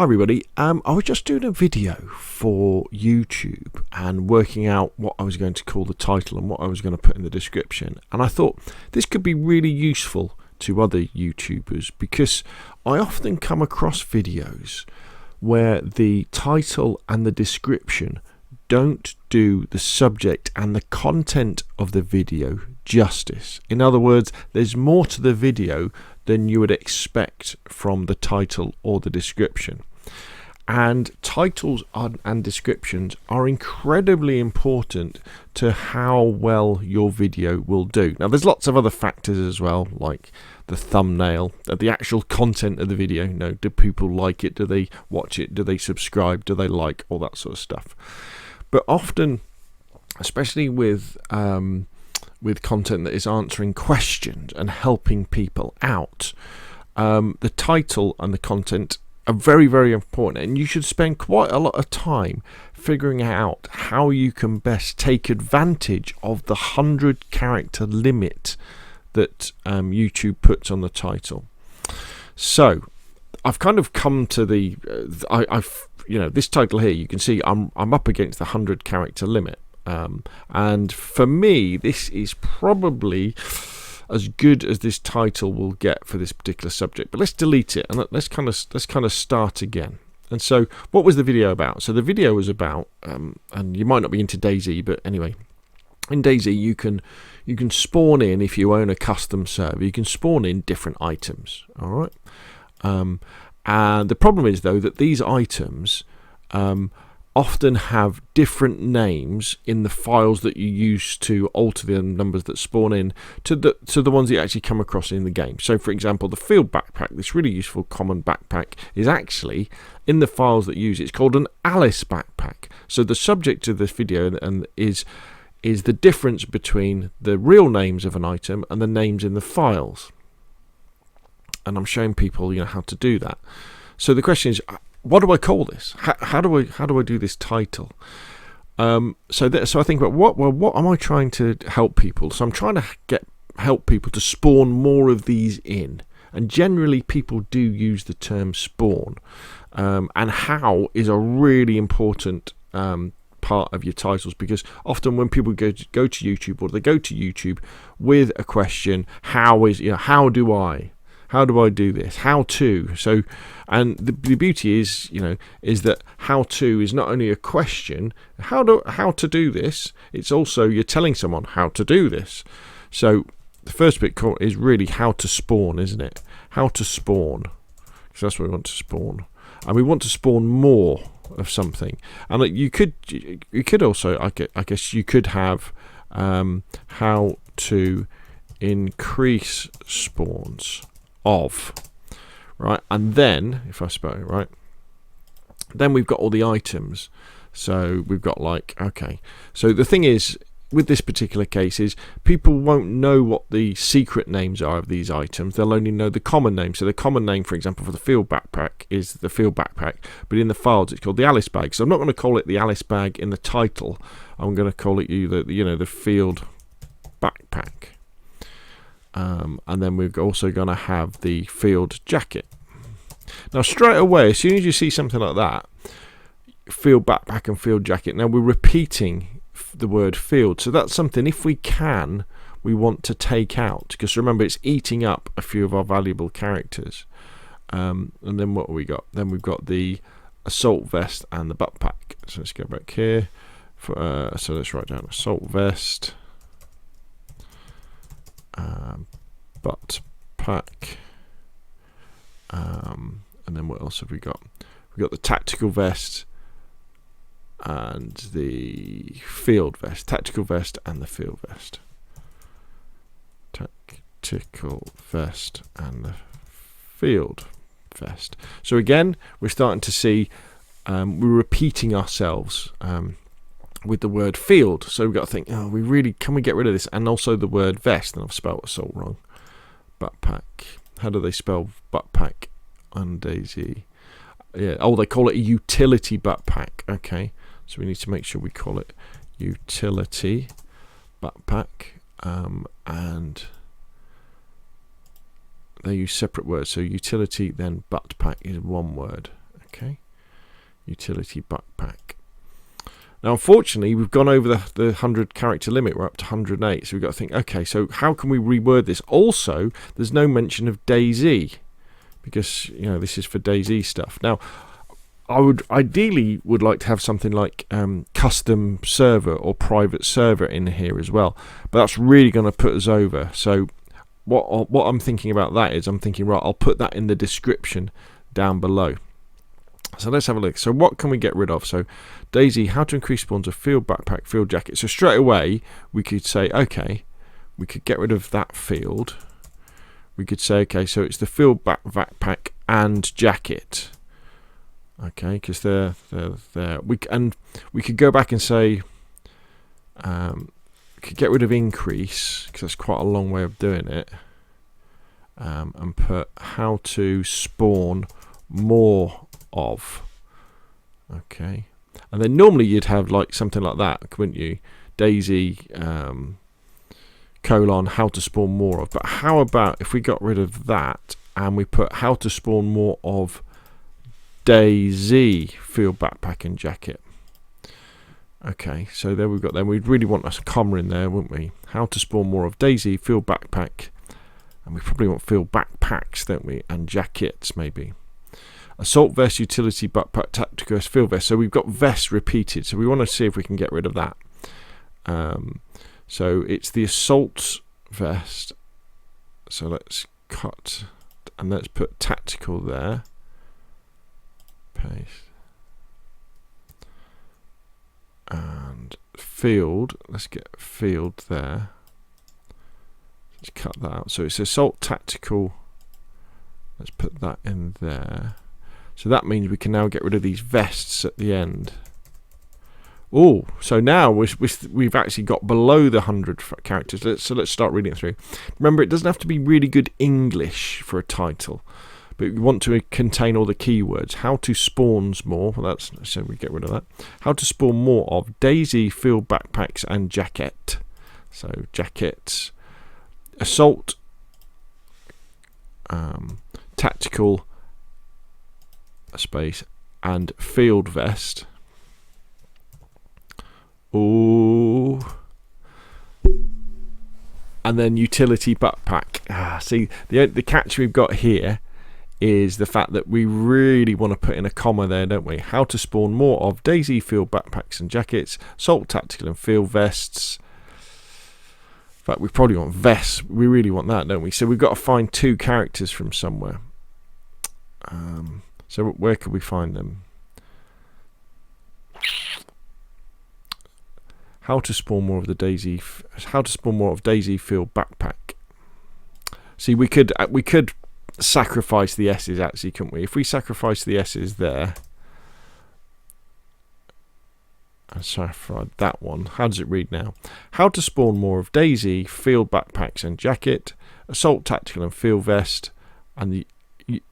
Hi everybody, I was just doing a video for YouTube and working out what I was going to call the title and what I was going to put in the description, and I thought this could be really useful to other YouTubers because I often come across videos where the title and the description don't do the subject and the content of the video justice. In other words, there's more to the video than you would expect from the title or the description. And titles and descriptions are incredibly important to how well your video will do. Now, there's lots of other factors as well, like the thumbnail, the actual content of the video. You know, do people like it? Do they watch it? Do they subscribe? Do they like? All that sort of stuff. But often, especially with content that is answering questions and helping people out, the title and the content are very, very important, and you should spend quite a lot of time figuring out how you can best take advantage of the 100-character limit that YouTube puts on the title. So I've kind of come to the this title here. You can see I'm up against the 100-character limit, and for me this is probably as good as this title will get for this particular subject. But let's delete it and let's kind of start again. And so, what was the video about? So the video was about, and you might not be into DayZ, but anyway, in DayZ you can spawn in, if you own a custom server, you can spawn in different items. All right, and the problem is though that these items often have different names in the files that you use to alter the numbers that spawn in to the ones that you actually come across in the game. So for example, the field backpack, this really useful common backpack, is actually in the files that use it. It's called an Alice backpack. So the subject of this video is the difference between the real names of an item and the names in the files. And I'm showing people how to do that. So the question is, what do I call this? How do I do this title? So I think about what am I trying to help people? So I'm trying to help people to spawn more of these in, and generally people do use the term spawn, and how is a really important part of your titles, because often when people go to YouTube, or they go to YouTube with a question, how do I do this? How to? So, and the beauty is, is that how to is not only a question, how to do this, it's also you're telling someone how to do this. So the first bit is really how to spawn, isn't it? How to spawn. So that's what we want to spawn. And we want to spawn more of something. And you could also, I guess you could have how to increase spawns of, right? And then if I spell it right, then we've got all the items. So we've got so the thing is with this particular case is people won't know what the secret names are of these items. They'll only know the common name. So the common name, for example, for the field backpack is the field backpack, but in the files it's called the Alice bag. So I'm not going to call it the Alice bag in the title. I'm going to call it the field backpack. And then we're also going to have the field jacket. Now straight away, as soon as you see something like that, field backpack and field jacket, now we're repeating the word field. So that's something, if we can, we want to take out, because remember it's eating up a few of our valuable characters. And then what have we got? Then we've got the assault vest and the butt pack. So let's go back here. So let's write down assault vest, butt pack, and then what else have we got? We've got the tactical vest and the field vest. Tactical vest and the field vest. Tactical vest and the field vest. So again, we're starting to see we're repeating ourselves with the word field. So we've got to think, can we get rid of this? And also the word vest, and I've spelled assault wrong. Butt pack. How do they spell butt pack on DayZ? Yeah. Oh, they call it a utility butt pack. Okay. So we need to make sure we call it utility butt pack. And they use separate words. So utility, then butt pack is one word. Okay, utility backpack. Now, unfortunately, we've gone over the 100 character limit. We're up to 108. So we've got to think, okay, so how can we reword this? Also, there's no mention of DayZ, because, you know, this is for DayZ stuff. Now, I would ideally like to have something like custom server or private server in here as well. But that's really going to put us over. So what I'm thinking about that is, I'm thinking, right, I'll put that in the description down below. So let's have a look. So what can we get rid of? So DayZ, how to increase spawns of field backpack, field jacket. So straight away we could say, okay, we could get rid of that field. We could say, okay, so it's the field backpack and jacket. Okay, because they're there. We could go back and say, we could get rid of increase, because that's quite a long way of doing it, and put how to spawn more of. Okay, and then normally you'd have like something like that, wouldn't you? DayZ colon how to spawn more of. But how about if we got rid of that and we put how to spawn more of DayZ field backpack and jacket? Okay, so there we've got them. We'd really want a comma in there, wouldn't we? How to spawn more of DayZ field backpack, and we probably want field backpacks, don't we? And jackets maybe. Assault vest, utility backpack, tactical vest, field vest. So we've got vest repeated. So we want to see if we can get rid of that. So it's the assault vest. So let's cut and let's put tactical there. Paste. And field. Let's get field there. Let's cut that out. So it's assault tactical. Let's put that in there. So that means we can now get rid of these vests at the end. Oh, so now we've actually got below the 100 characters. So let's start reading it through. Remember, it doesn't have to be really good English for a title, but we want to contain all the keywords. How to spawns more. Well, so we get rid of that. How to spawn more of DayZ field backpacks and jacket. So jackets, assault, tactical, space, and field vest. Oh, and then utility backpack. See, the catch we've got here is the fact that we really want to put in a comma there, don't we? How to spawn more of DayZ field backpacks and jackets, assault tactical and field vests. In fact, we probably want vests. We really want that, don't we? So we've got to find two characters from somewhere. So where could we find them? How to spawn more of the DayZ. How to spawn more of DayZ field backpack. See, we could sacrifice the S's actually, couldn't we? If we sacrifice the S's there and sacrifice that one, how does it read now? How to spawn more of DayZ field backpacks and jacket, assault tactical and field vest, and the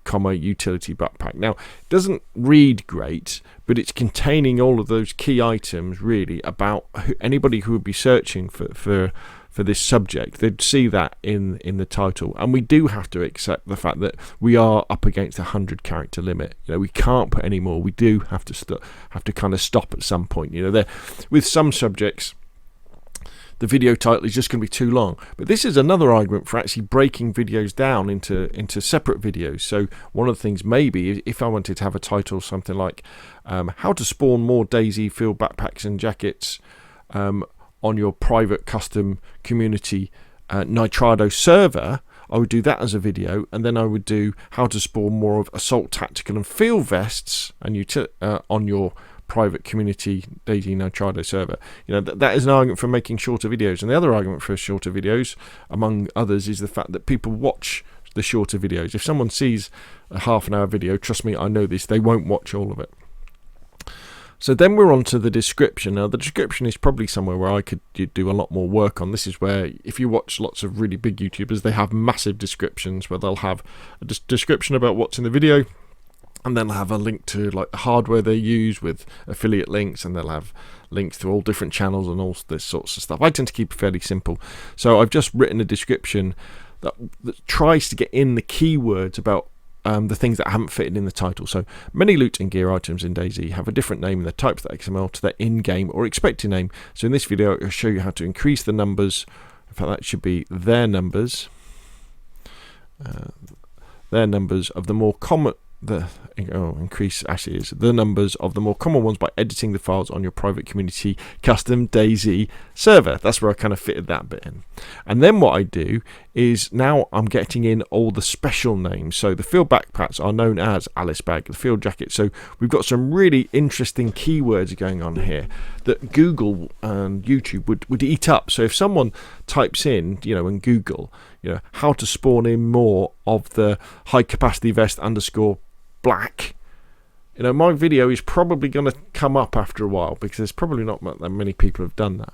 comma utility backpack. Now, it doesn't read great, but it's containing all of those key items really about anybody who would be searching for this subject. They'd see that in the title, and we do have to accept the fact that we are up against a 100 character limit. You know, we can't put any more. We do have to kind of stop at some point. You know, there with some subjects, the video title is just going to be too long. But this is another argument for actually breaking videos down into separate videos. So one of the things maybe, if I wanted to have a title something like how to spawn more DayZ field backpacks and jackets on your private custom community Nitrado server, I would do that as a video, and then I would do how to spawn more of assault tactical and field vests and on your private community DayZ Nitrado server. You know, that is an argument for making shorter videos. And the other argument for shorter videos, among others, is the fact that people watch the shorter videos. If someone sees a half-an-hour video, trust me, I know this, they won't watch all of it. So then we're on to the description. Now, the description is probably somewhere where I could do a lot more work on. This is where, if you watch lots of really big YouTubers, they have massive descriptions where they'll have a description about what's in the video, and then they'll have a link to like the hardware they use with affiliate links, and they'll have links to all different channels and all this sorts of stuff. I tend to keep it fairly simple. So I've just written a description that tries to get in the keywords about the things that haven't fitted in the title. So many loot and gear items in DayZ have a different name in the type.xml to their in-game or expected name. So in this video I'll show you how to increase the numbers. In fact, that should be their numbers. Their numbers of the more common increase actually is the numbers of the more common ones by editing the files on your private community custom DayZ server. That's where I kind of fitted that bit in. And then what I do is now I'm getting in all the special names. So the field backpacks are known as Alice Bag, the field jacket. So we've got some really interesting keywords going on here that Google and YouTube would eat up. So if someone types in, in Google, how to spawn in more of the high capacity vest _ black, my video is probably going to come up after a while, because there's probably not that many people have done that.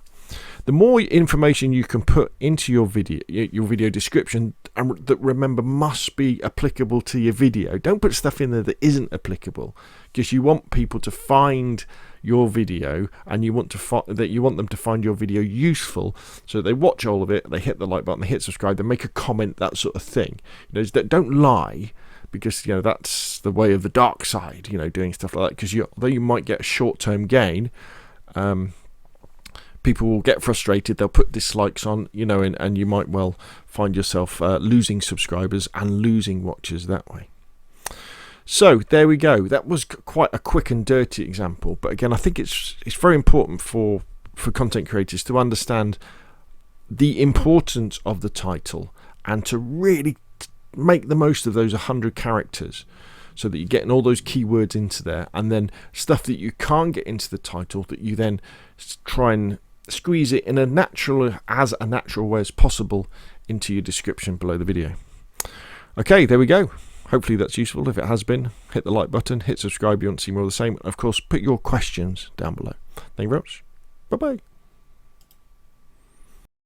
The more information you can put into your video description, and that, remember, must be applicable to your video. Don't put stuff in there that isn't applicable, because you want people to find your video, and you want them to find your video useful, so they watch all of it, they hit the like button, they hit subscribe, they make a comment, that sort of thing. Don't lie, because that's the way of the dark side, doing stuff like that, because although you might get a short-term gain, people will get frustrated, they'll put dislikes on, and you might well find yourself losing subscribers and losing watchers that way. So there we go. That was quite a quick and dirty example, but again, I think it's very important for content creators to understand the importance of the title, and to really make the most of those 100 characters, so that you're getting all those keywords into there, and then stuff that you can't get into the title, that you then try and squeeze it in as natural way as possible into your description below the video. Okay, there we go. Hopefully that's useful. If it has been, hit the like button, hit subscribe if you want to see more of the same. Of course, put your questions down below. Thank you very much. Bye bye.